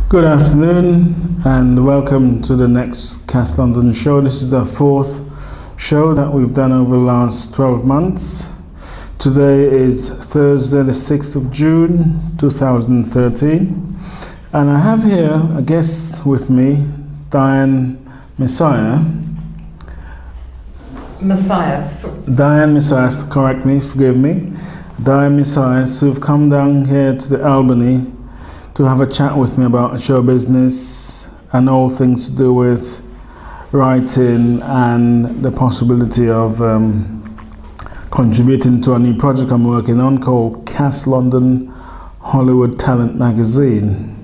Good afternoon and welcome to the next Cast London show. This is the fourth show that we've done over the last 12 months. Today is Thursday the 6th of June 2013 and I have here a guest with me, Diane Messias. Diane Messias, correct me, forgive me. Diane Messias, who've come down here to the Albany to have a chat with me about show business and all things to do with writing and the possibility of contributing to a new project I'm working on called Cast London Hollywood Talent Magazine.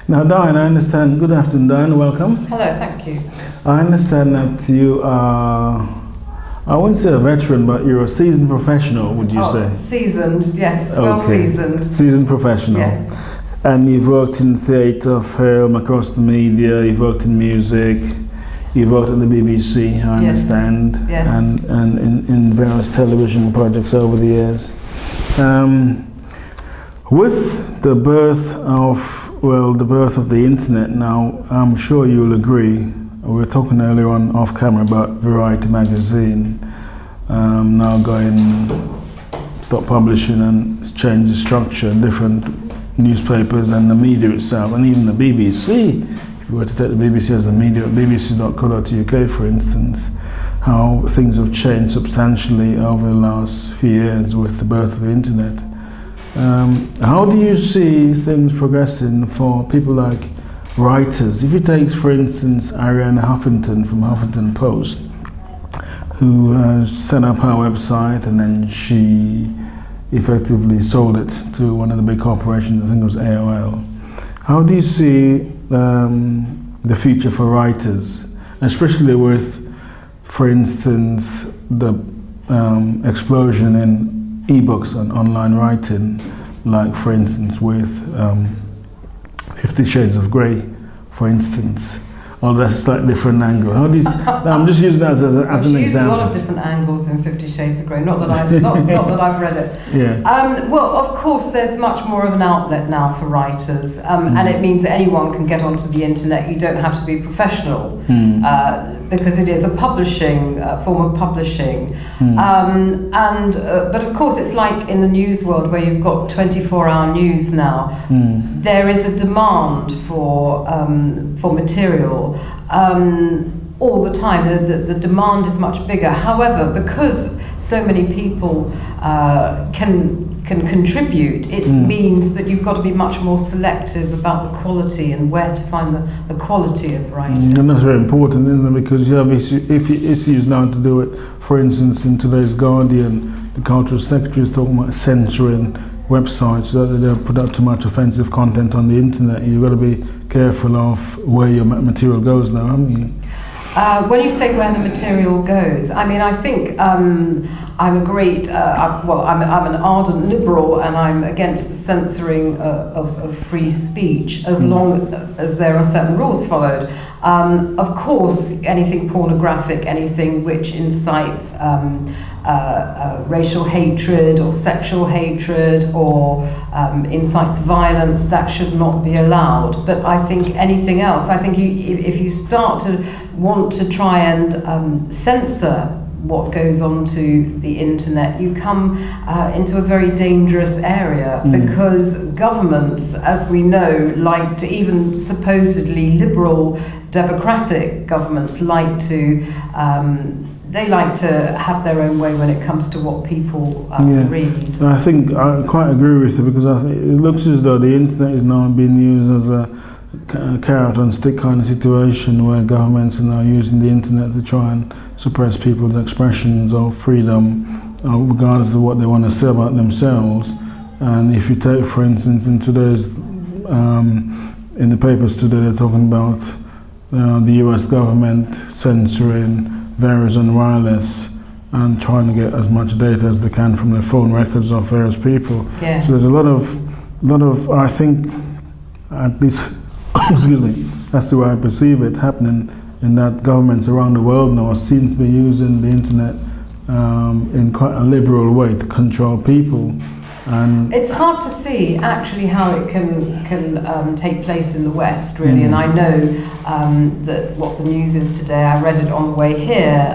Now, Diane, I understand. Good afternoon, Diane. Welcome. Hello, thank you. I understand that you are, I wouldn't say a veteran, but you're a seasoned professional, would you say? Seasoned, yes. Okay. Well seasoned. Seasoned professional. Yes. And you've worked in theatre, film, across the media, you've worked in music, you've worked at the BBC, I understand, yes. and in various television projects over the years. With the birth of the internet now, I'm sure you'll agree, we were talking earlier on off camera about Variety magazine now stop publishing and change the structure, different newspapers and the media itself, and even the BBC. If you were to take the BBC as a media, bbc.co.uk for instance, how things have changed substantially over the last few years with the birth of the internet. How do you see things progressing for people like writers? If you take, for instance, Arianna Huffington from Huffington Post, who set up her website and then she effectively sold it to one of the big corporations, I think it was AOL. How do you see the future for writers, especially with, for instance, the explosion in e-books and online writing, like for instance with 50 Shades of Grey, for instance? Oh, that's a slightly different angle. How do you, I'm just using that as an example. Used a lot of different angles in 50 Shades of Grey. Not that I've read it. Yeah. Well, of course, there's much more of an outlet now for writers, and it means anyone can get onto the internet. You don't have to be professional because it is a publishing form of publishing. But of course, it's like in the news world where you've got 24-hour news now. There is a demand for material. All the time. The demand is much bigger. However, because so many people can contribute, it means that you've got to be much more selective about the quality and where to find the quality of writing. And that's very important, isn't it? Because you have issues now to do it. For instance, in today's Guardian, the Cultural Secretary is talking about censoring websites so that they don't put up too much offensive content on the internet. You've got to be careful of where your material goes now, haven't you? When you say where the material goes, I mean, I think I'm a great, I'm an ardent liberal and I'm against the censoring of free speech as long as there are certain rules followed. Of course, anything pornographic, anything which incites racial hatred or sexual hatred or incites violence, that should not be allowed. But I think anything else, I think if you start to want to try and censor what goes onto the internet, you come into a very dangerous area because governments, as we know, like to, even supposedly liberal democratic governments like to they like to have their own way when it comes to what people read. I think I quite agree with you because I think it looks as though the internet is now being used as a carrot and stick kind of situation where governments are now using the internet to try and suppress people's expressions of freedom regardless of what they want to say about themselves. And if you take, for instance, in today's in the papers today, they're talking about the US government censoring various on wireless and trying to get as much data as they can from their phone records of various people. Yeah. So there's a lot of I think, at least, excuse me, that's the way I perceive it happening, in that governments around the world now seem to be using the internet in quite a liberal way to control people. And it's hard to see actually how it can take place in the West, really. And I know that what the news is today. I read it on the way here,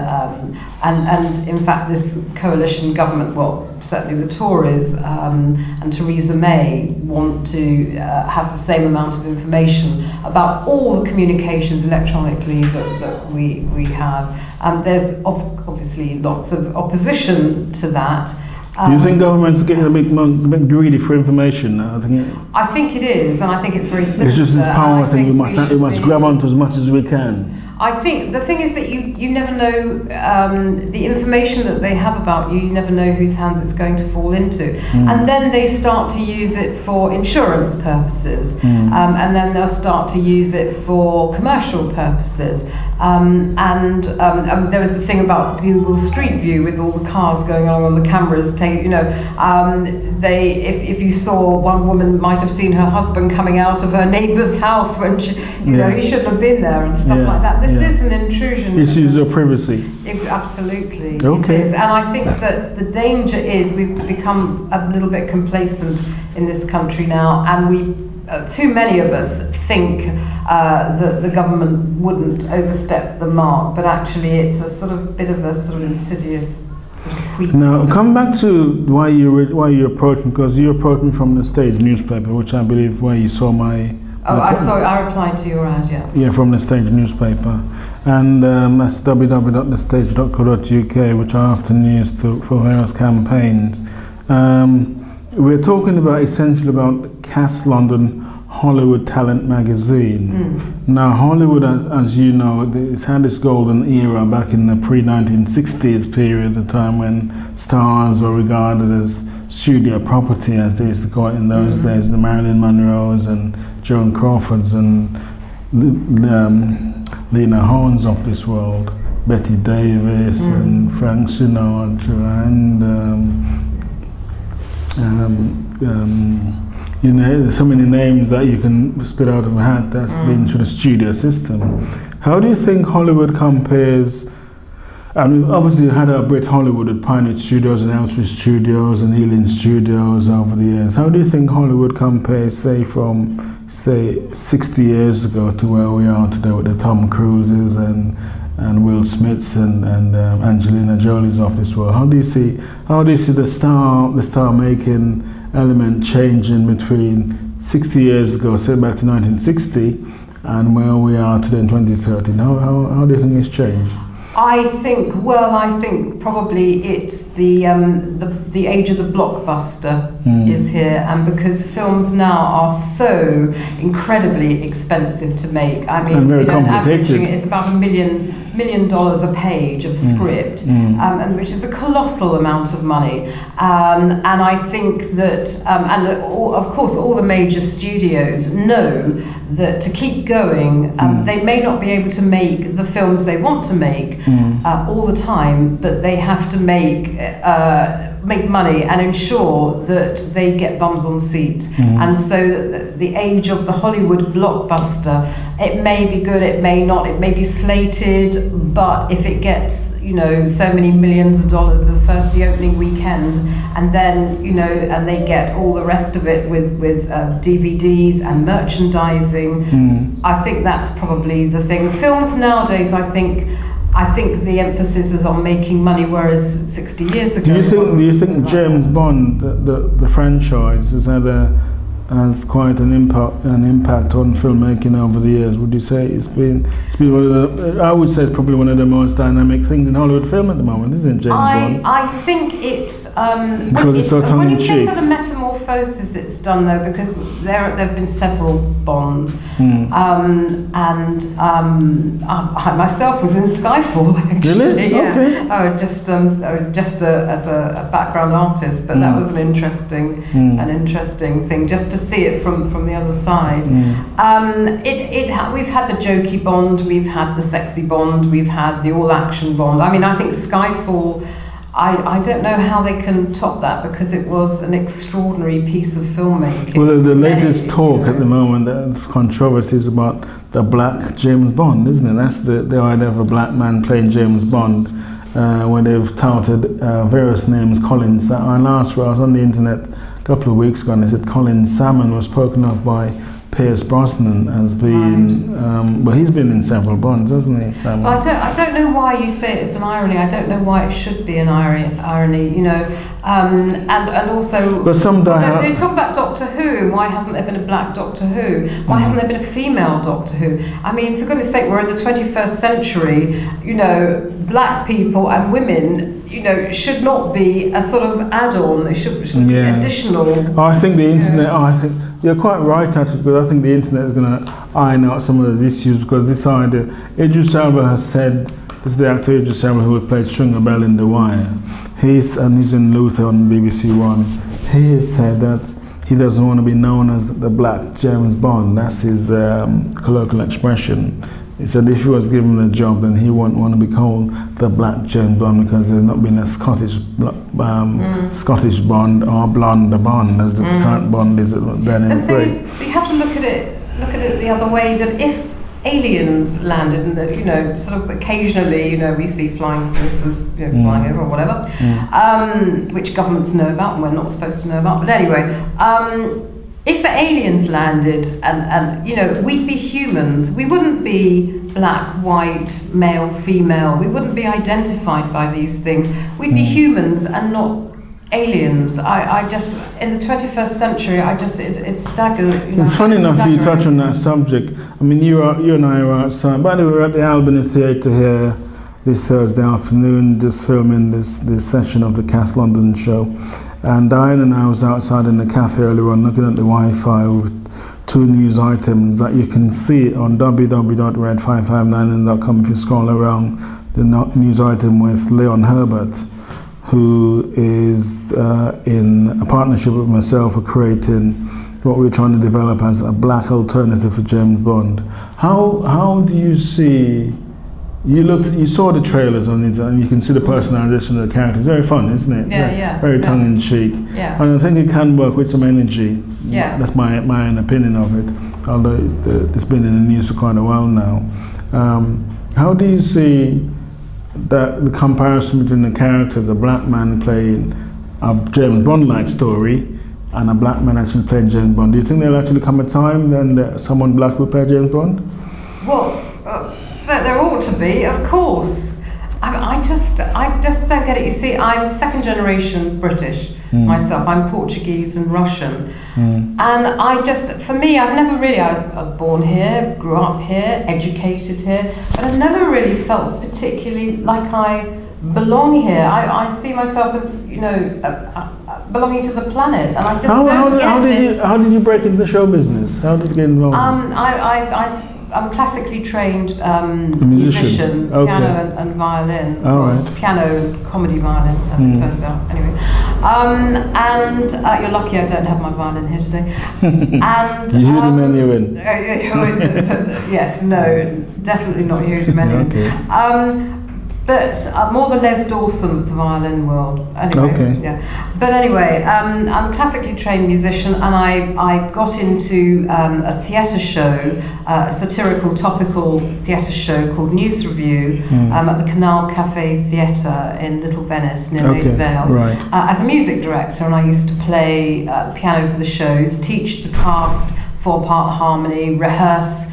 and in fact, this coalition government, well, certainly the Tories and Theresa May, want to have the same amount of information about all the communications electronically that we have. There's obviously lots of opposition to that. Do you think government's getting a bit greedy for information? I think it is, and I think it's very sinister. It's just this power thing. We must grab onto as much as we can. I think the thing is that you never know the information that they have about you. You never know whose hands it's going to fall into, and then they start to use it for insurance purposes, and then they'll start to use it for commercial purposes. There was the thing about Google Street View with all the cars going along on the cameras. If you saw, one woman might have seen her husband coming out of her neighbour's house when she, he shouldn't have been there and stuff like that. This is an intrusion. This is your privacy. Absolutely, okay. It is. And I think that the danger is we've become a little bit complacent in this country now, and too many of us think that the government wouldn't overstep the mark, but actually it's a sort of insidious sort of creep. Now, come back to why you approached me, because you approached me from the Stage newspaper, which I believe where you saw my... I replied to your ad, yeah. Yeah, from the Stage newspaper. And that's www.thestage.co.uk, which I often use for various campaigns. We're talking essentially about Cass London Hollywood Talent Magazine. Now, Hollywood, as you know, it's had this golden era back in the pre-1960s period, the time when stars were regarded as studio property, as they used to call it in those days, the Marilyn Monroes and Joan Crawfords and Lena Hornes of this world, Betty Davis and Frank Sinatra and there's so many names that you can spit out of a hat that's been through the studio system. How do you think Hollywood compares? I mean, obviously you had a Brit Hollywood at Pinewood Studios and Elstree Studios and Ealing Studios over the years. How do you think Hollywood compares, say, from 60 years ago to where we are today with the Tom Cruises and Will Smiths and Angelina Jolie's of this world? How do you see the star making element changing between 60 years ago, say back to 1960, and where we are today in 2013? How do you think it's changed? I think probably it's the age of the blockbuster is here, and because films now are so incredibly expensive to make. I mean, and very complicated. Averaging it's about $1 million a page of script, and which is a colossal amount of money. And I think that, of course, all the major studios know that to keep going, they may not be able to make the films they want to make all the time, but they have to make money and ensure that they get bums on seats. And so the age of the Hollywood blockbuster, it may be good, it may not, it may be slated, but if it gets, so many millions of dollars the opening weekend, and then, and they get all the rest of it with DVDs and merchandising, I think that's probably the thing. Films nowadays, I think the emphasis is on making money, whereas 60 years ago... Do you think James Bond, the franchise, has quite an impact on filmmaking over the years? Would you say it's been one of the, I would say it's probably one of the most dynamic things in Hollywood film at the moment, isn't it, James Bond? I think it's because it's so when you think of the metamorphosis it's done, though, because there have been several Bonds, I myself was in Skyfall, actually. Really? Yeah. Okay. Just as a background artist, but that was an interesting thing, just to see it from the other side. We've had the jokey Bond, we've had the sexy Bond, we've had the all-action Bond. I mean, I think Skyfall, I don't know how they can top that, because it was an extraordinary piece of filmmaking. Well, the latest talk at the moment, the controversy is about the black James Bond, isn't it? That's the idea of a black man playing James Bond, where they've touted various names. Collins, I last wrote on the internet couple of weeks ago, and they said Colin Salmon was spoken of by Pierce Brosnan as being, well, he's been in several Bonds, hasn't he, Salmon? Well, I don't know why you say it's an irony. I don't know why it should be an irony, you know. And also, but some they talk about Doctor Who, and why hasn't there been a black Doctor Who? Why hasn't there been a female Doctor Who? I mean, for goodness sake, we're in the 21st century, you know, black people and women, you know, should not be a sort of add-on. They should be additional. I think the internet, I think you're quite right actually, because I think the internet is going to iron out some of those issues, because this idea, Idris Elba has said, this is the actor Idris Elba who played Stringer Bell in The Wire. He's in Luther on BBC One. He has said that he doesn't want to be known as the black James Bond. That's his colloquial expression. He said if he was given a job, then he wouldn't want to be called the black James Bond, because there's not been a Scottish Bond or blonde Bond as the current Bond is then in the thing is, you have to look at it the other way, that if aliens landed, and you know, sort of occasionally, you know, we see flying saucers, you know, flying over or whatever, which governments know about and we're not supposed to know about. But anyway, if aliens landed and you know, we'd be humans. We wouldn't be black, white, male, female. We wouldn't be identified by these things. We'd be humans and not aliens. I just, in the 21st century, it's staggering. You know, it's funny enough you touch on that subject. I mean, you and I are outside. By the way, we're at the Albany Theatre here this Thursday afternoon, just filming this session of the Cast London show. And Diane and I was outside in the cafe earlier on looking at the Wi-Fi with 2 news items that you can see on www.red559.com if you scroll around. The news item with Leon Herbert, who is in a partnership with myself for creating what we're trying to develop as a black alternative for James Bond. How do you see? You saw the trailers on it, and you can see the personalization of the characters. Very fun, isn't it? Yeah. Very tongue-in-cheek. Yeah. And I think it can work with some energy. Yeah. That's my own opinion of it, although it's been in the news for quite a while now. How do you see that the comparison between the characters, a black man playing a James Bond-like story and a black man actually playing James Bond? Do you think there'll actually come a time then someone black will play James Bond? Well, there ought to be, of course. I just don't get it. You see, I'm second generation British myself. I'm Portuguese and Russian. And for me, I've never really, I was born here, grew up here, educated here, but I've never really felt particularly like I belong here. I see myself as, you know, belonging to the planet, and I just don't get this. How did you break into the show business? How did you get involved? I'm a classically trained musician, piano and violin. Right. Piano, comedy violin, as it turns out. Anyway, and you're lucky I don't have my violin here today. And Yehudi Menuhin. Yes, no, definitely not Yehudi Menuhin. Okay. But more the Les Dawson of the violin world. Anyway, yeah. But anyway, I'm a classically trained musician, and I got into a theatre show, a satirical, topical theatre show called News Review at the Canal Cafe Theatre in Little Venice near Maida Vale, as a music director, and I used to play piano for the shows, teach the cast 4-part harmony, rehearse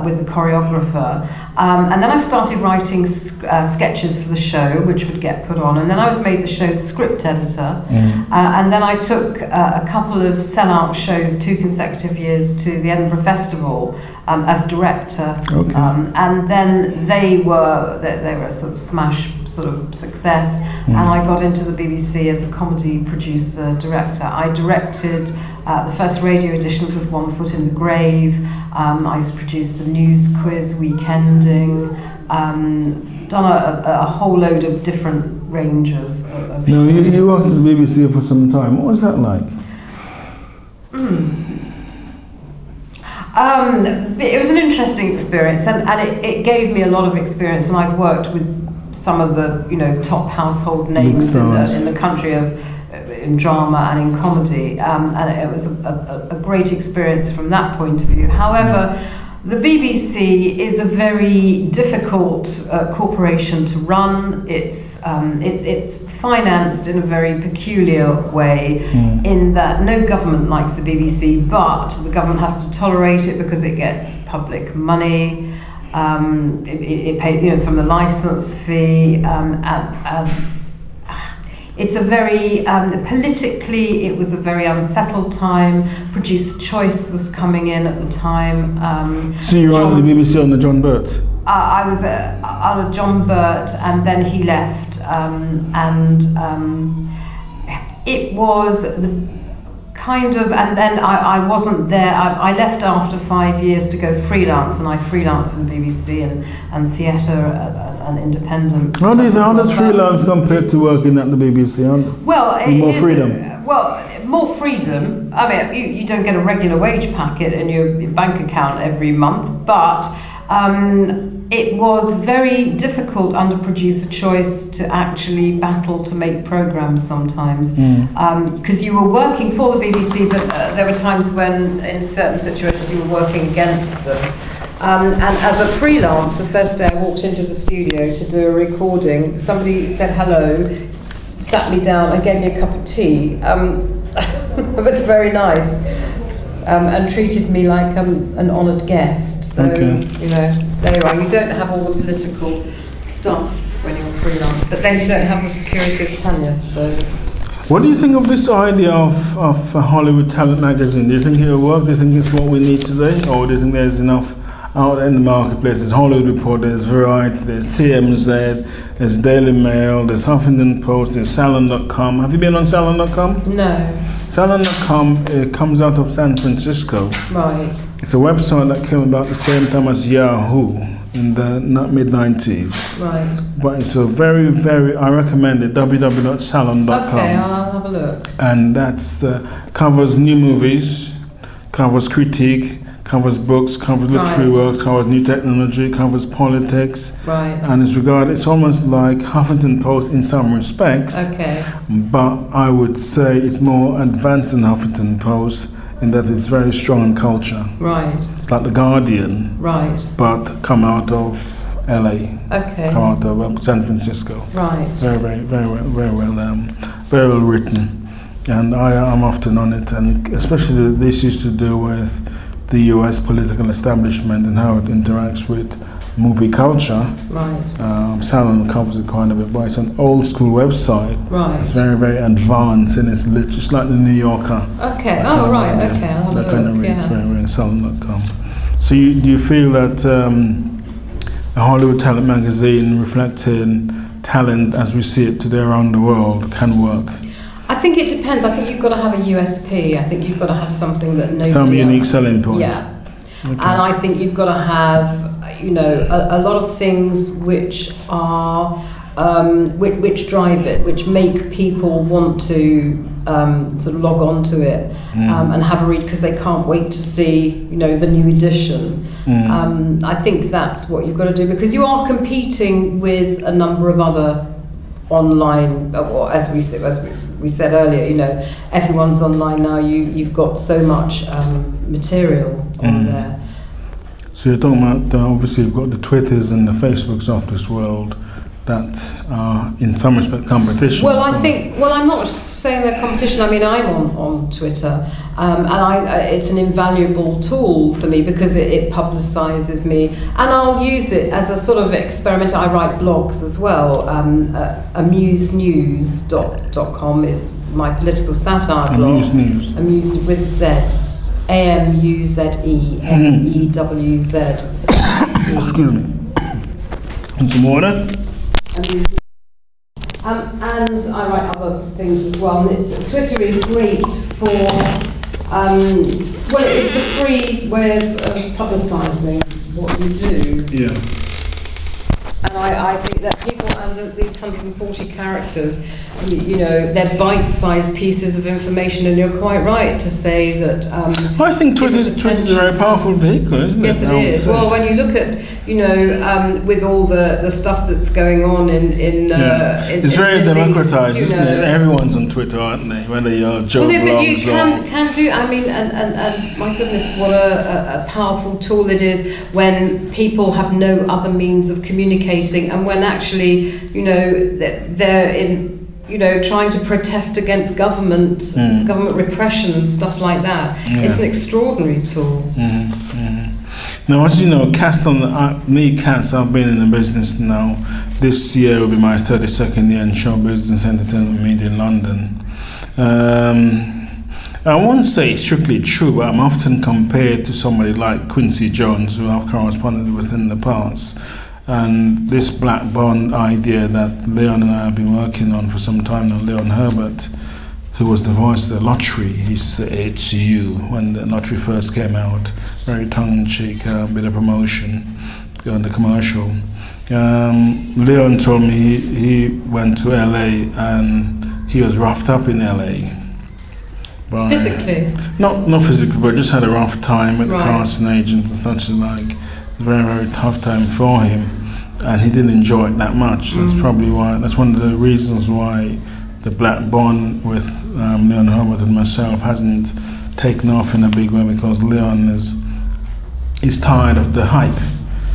with the choreographer. And then I started writing sketches for the show, which would get put on. And then I was made the show's script editor. And then I took a couple of sellout shows, 2 consecutive years, to the Edinburgh Festival as director. And then they were a sort of smash sort of success. And I got into the BBC as a comedy producer, director. I directed the first radio editions of One Foot in the Grave. I used to produce the news quiz, Weekending, done a whole load of different range of No, you worked at the BBC for some time. What was that like? It was an interesting experience, and it gave me a lot of experience, and I've worked with some of the, you know, top household names in the country in drama and in comedy, and it was a great experience from that point of view. However, The BBC is a very difficult corporation to run. It's financed in a very peculiar way, in that no government likes the BBC, but the government has to tolerate it because it gets public money. It pays, from the license fee, it's a very, politically, it was a very unsettled time. Producer Choice was coming in at the time. So you were on the BBC under John Birt? I was under John Birt, and then he left. It was the kind of, and then I wasn't there. I left after 5 years to go freelance, and I freelanced in the BBC and theatre and independent. How does freelance compare to working at the BBC? Well, more freedom. More freedom. I mean, you don't get a regular wage packet in your bank account every month, but it was very difficult under Producer Choice to actually battle to make programmes sometimes, because you were working for the BBC, but there were times when in certain situations you were working against them. And as a freelance, the first day I walked into the studio to do a recording, somebody said hello, sat me down and gave me a cup of tea. It was very nice. And treated me like an honoured guest. So, there you are. You don't have all the political stuff when you're freelance, but then you don't have the security of tenure. So, what do you think of this idea of a Hollywood talent magazine? Do you think it'll work? Do you think it's what we need today? Or do you think there's enough out there in the marketplace? There's Hollywood Report, there's Variety, there's TMZ, there's Daily Mail, there's Huffington Post, there's Salon.com. Have you been on Salon.com? No. Salon.com comes out of San Francisco. Right. It's a website that came about the same time as Yahoo in the mid-90s. Right. But it's a very, very, I recommend it, www.salon.com. Okay, I'll have a look. And that's covers new movies, covers critique, covers books, covers literary works, covers new technology, covers politics. Right. And it's almost like Huffington Post in some respects. Okay. But I would say it's more advanced than Huffington Post in that it's very strong in culture. Right. It's like The Guardian. Right. But come out of LA. Okay. Come out of San Francisco. Right. Very well written. And I'm often on it, and especially the issues to do with the US political establishment and how it interacts with movie culture. Right. Salon covers it quite a bit, but it's an old school website. Right. It's very, very advanced, and it's just like the New Yorker. Okay. Oh, right. Okay. I'll have a look. Kind of yeah. It's very Salon.com. So do you feel that a Hollywood talent magazine reflecting talent as we see it today around the world can work? I think it depends. I think you've got to have a USP. I think you've got to have something that nobody Some unique else. selling point. Yeah. Okay. And I think you've got to have, a lot of things which are, which drive it, which make people want to sort of log on to it and have a read because they can't wait to see, the new edition. I think that's what you've got to do, because you are competing with a number of other online, or as we said earlier, everyone's online now. You've got so much material on there. So you're talking about obviously you've got the Twitters and the Facebooks of this world that are in some respect competition. Well, I think. Well, I'm not saying they're competition. I mean, I'm on Twitter, and it's an invaluable tool for me because it publicises me, and I'll use it as a sort of experiment. I write blogs as well. AmuseNews.com is my political satire blog. Amuse News. Amuse with Z. AMUZENEWZ. Excuse me. And some water. And I write other things as well. And Twitter is great for, it's a free way of publicising what you do. Yeah. And I think that people under these 140 characters, you know, they're bite-sized pieces of information, and you're quite right to say that. I think Twitter's a very powerful vehicle, isn't it? Yes, it is. Well, when you look at, you know, with all the stuff that's going on in it's very democratized, isn't it? Everyone's on Twitter, aren't they? Whether you're Joe Blogs but you can do. I mean, and my goodness, what a powerful tool it is when people have no other means of communicating, and when actually, you know, they're in, you know, trying to protest against government repression and stuff like that. Yeah. It's an extraordinary tool. Now, as you know, Cass, I've been in the business now. This year will be my 32nd year in show business, entertainment, media in London. I won't say it's strictly true, but I'm often compared to somebody like Quincy Jones, who I've corresponded with in the past. And this black bond idea that Leon and I have been working on for some time now, Leon Herbert, who was the voice of the lottery, he used to say, "It's you," when the lottery first came out. Very tongue-in-cheek, bit of promotion on the commercial. Leon told me he went to LA and he was roughed up in LA. Physically? Not physically, but just had a rough time with the casting agent and such like. Very, very tough time for him, and he didn't enjoy it that much. That's probably why. That's one of the reasons why the black bond with Leon Herbert and myself hasn't taken off in a big way, because Leon is tired of the hype.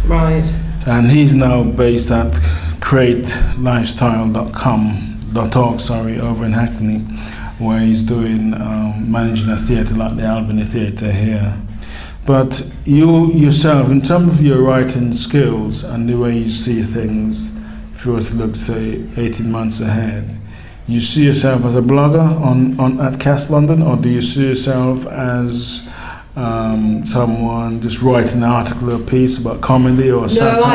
Right. And he's now based at createlifestyle.org, over in Hackney, where he's doing managing a theatre like the Albany Theatre here. But you yourself, in terms of your writing skills and the way you see things, if you were to look, say, 18 months ahead, you see yourself as a blogger at Cass London, or do you see yourself as someone just writing an article or piece about comedy or satire? No,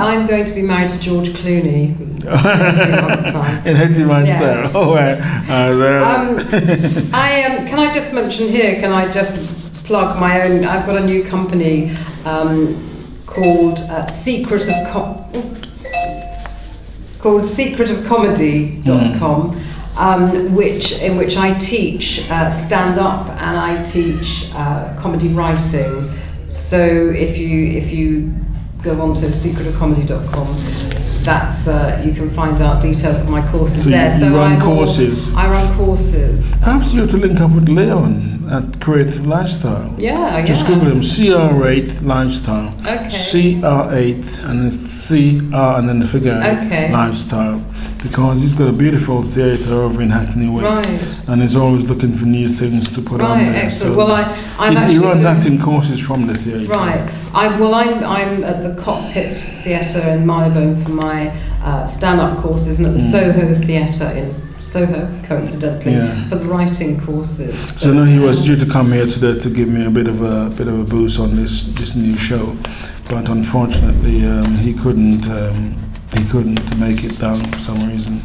I'm going to be married to George Clooney in 18 months' time. In 18 months' time? Oh, can I just mention here, can I just plug my own? I've got a new company called secretofcomedy.com, in which I teach stand-up and I teach comedy writing. So if you go on to secretofcomedy.com, that's you can find out details of my courses there. So you run courses? I run courses. Perhaps you have to link up with Leon at Creative Lifestyle. Yeah. Just Google him, CR8 Lifestyle. Okay. CR8 and it's CR and then the figure 8 Lifestyle. Because he's got a beautiful theatre over in Hackney Way. Right. And he's always looking for new things to put on there. Excellent. So well, he runs acting courses from the theatre. Right. I'm at the Cockpit Theatre in Marylebone for my stand-up courses, and at the Soho Theatre in Soho, coincidentally, for the writing courses. So I know he was due to come here today to give me a bit of a boost on this new show, but unfortunately he couldn't make it down for some reason.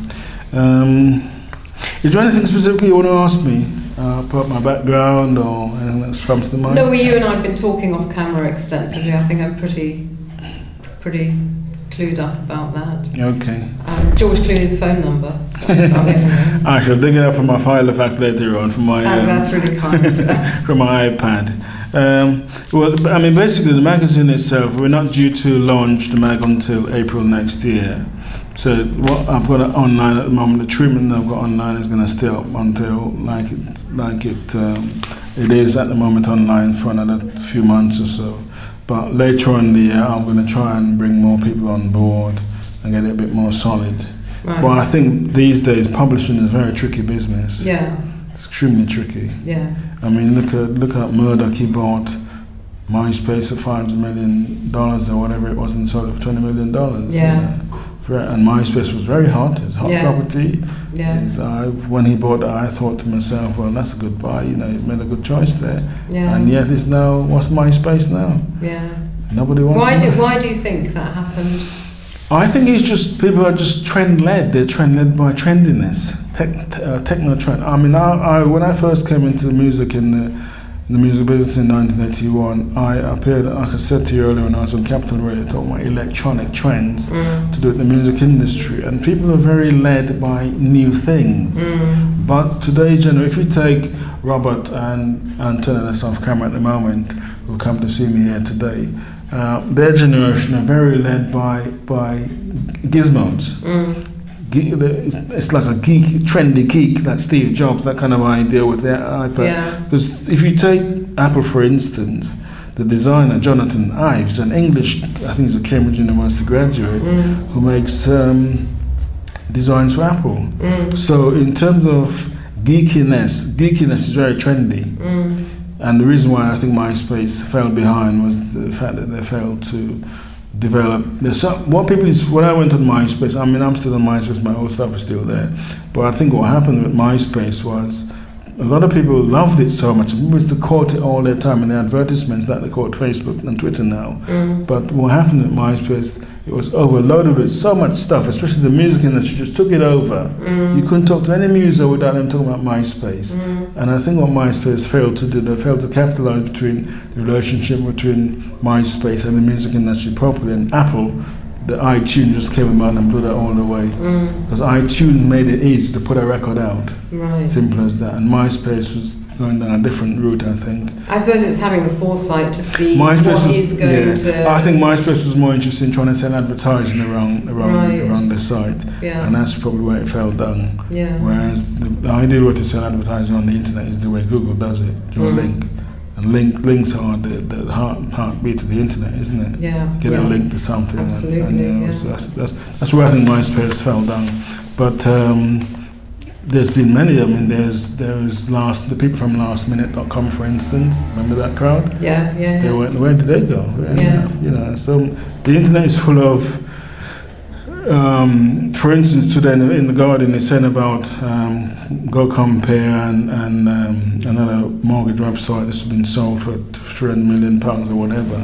Is there anything specifically you want to ask me about my background or anything that comes to mind? No, well, you and I have been talking off camera extensively. I think I'm pretty clued up about that. Okay. George Clooney's phone number. I shall dig it up from my Filofax later on from my that's really kind. from my iPad. Well, I mean, basically, the magazine itself, we're not due to launch the mag until April next year. So what I've got online at the moment, the treatment that I've got online is going to stay up until it is at the moment online for another few months or so. But later on in the year, I'm going to try and bring more people on board and get it a bit more solid. Right. But I think these days publishing is a very tricky business. Yeah. It's extremely tricky. Yeah. I mean, look at Murdoch. He bought MySpace for $500 million or whatever it was, and sold it for $20 million. Yeah. And MySpace was very hot. It's a hot property. Yeah. When he bought it, I thought to myself, well, that's a good buy. You know, he made a good choice there. Yeah. And yet it's now, what's MySpace now? Yeah. Nobody wants it. Why do you think that happened? I think people are just trend-led. They're trend-led by trendiness, techno trend. I mean, when I first came into music in the in the music business in 1981. I appeared, like I said to you earlier when I was on Capital Radio, talking about electronic trends to do in the music industry, and people are very led by new things. But today's generation, if you take Robert and Anton that's off camera at the moment, who come to see me here today, their generation are very led by gizmos. It's like a geek, trendy geek, like Steve Jobs, that kind of idea with their iPad. Because if you take Apple, for instance, the designer Jonathan Ives, an English, I think he's a Cambridge University graduate, who makes designs for Apple. So in terms of geekiness is very trendy. And the reason why I think MySpace fell behind was the fact that they failed to develop. When I went on MySpace, I mean, I'm still on MySpace, my old stuff is still there. But I think what happened with MySpace was a lot of people loved it so much. People used to quote it all their time in the advertisements that they quote Facebook and Twitter now. But what happened at MySpace, it was overloaded with so much stuff, especially the music industry just took it over. You couldn't talk to any muser without them talking about MySpace. And I think what MySpace failed to do, they failed to capitalize between the relationship between MySpace and the music industry properly. And Apple, the iTunes just came about and blew that all the way. Because iTunes made it easy to put a record out. Simple as that. And MySpace was going down a different route, I think. I suppose it's having the foresight to see what is going to... I think MySpace was more interested in trying to sell advertising around the site. And that's probably where it fell down. Whereas the ideal way to sell advertising on the internet is the way Google does it, through a link. And links are the heartbeat of the internet, isn't it? Get a link to something. Absolutely. So that's where I think MySpace fell down. But there's been many. I mean, there's the people from lastminute.com, for instance. Remember that crowd? They went. Where did they go? You know. So the internet is full of. For instance, today in the Guardian, it's saying about Go Compare and another mortgage website that's been sold for £300 million or whatever.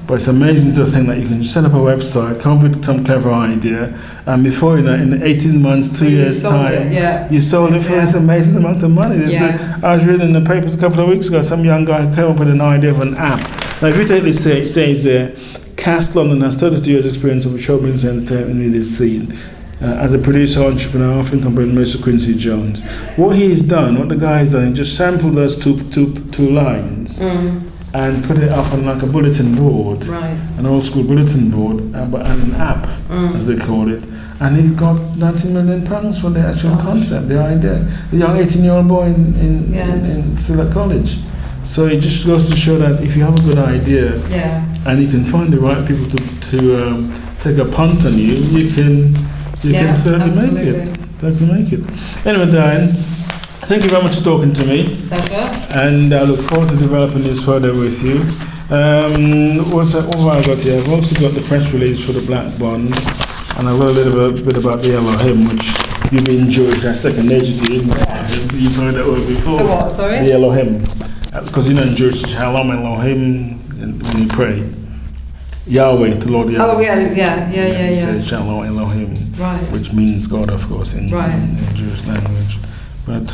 But it's amazing to think that you can just set up a website, come up with some clever idea, and before you know, in 18 months, 2 years' time, you sold it for this amazing amount of money. I was reading in the papers a couple of weeks ago, some young guy came up with an idea of an app. Now, if you take this, it says. Cast London has 32 years' experience of show business entertainment in this scene. As a producer, entrepreneur, often compared to Mr. Quincy Jones. What the guy has done, he just sampled those two lines and put it up on like a bulletin board, an old school bulletin board, but as an app, as they call it. And he got £19 million for the actual concept, the idea. The young 18-year-old boy still at college. So it just goes to show that if you have a good idea and you can find the right people to take a punt on you, you can certainly make it. Anyway, Diane, thank you very much for talking to me. Pleasure. And I look forward to developing this further with you. What have I got here? I've also got the press release for the Black Bond, and I've got a little bit about the Elohim, which you've been Jewish, that's second nature to you, isn't it? You've heard that word before. The what, sorry? The Elohim. Because you know in Jewish, Shalom Elohim, when you pray, Yahweh, the Lord Yahweh. Oh, yeah. Says Shalom Elohim, which means God, of course, in Jewish language. But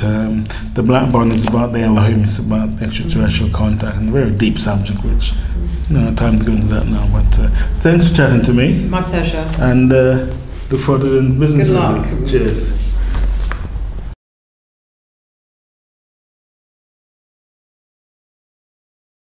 the Black Bond is about the Elohim, it's about extraterrestrial contact, and a very deep subject, which no time to go into that now. But thanks for chatting to me. My pleasure. And look forward to doing business with you. Cheers.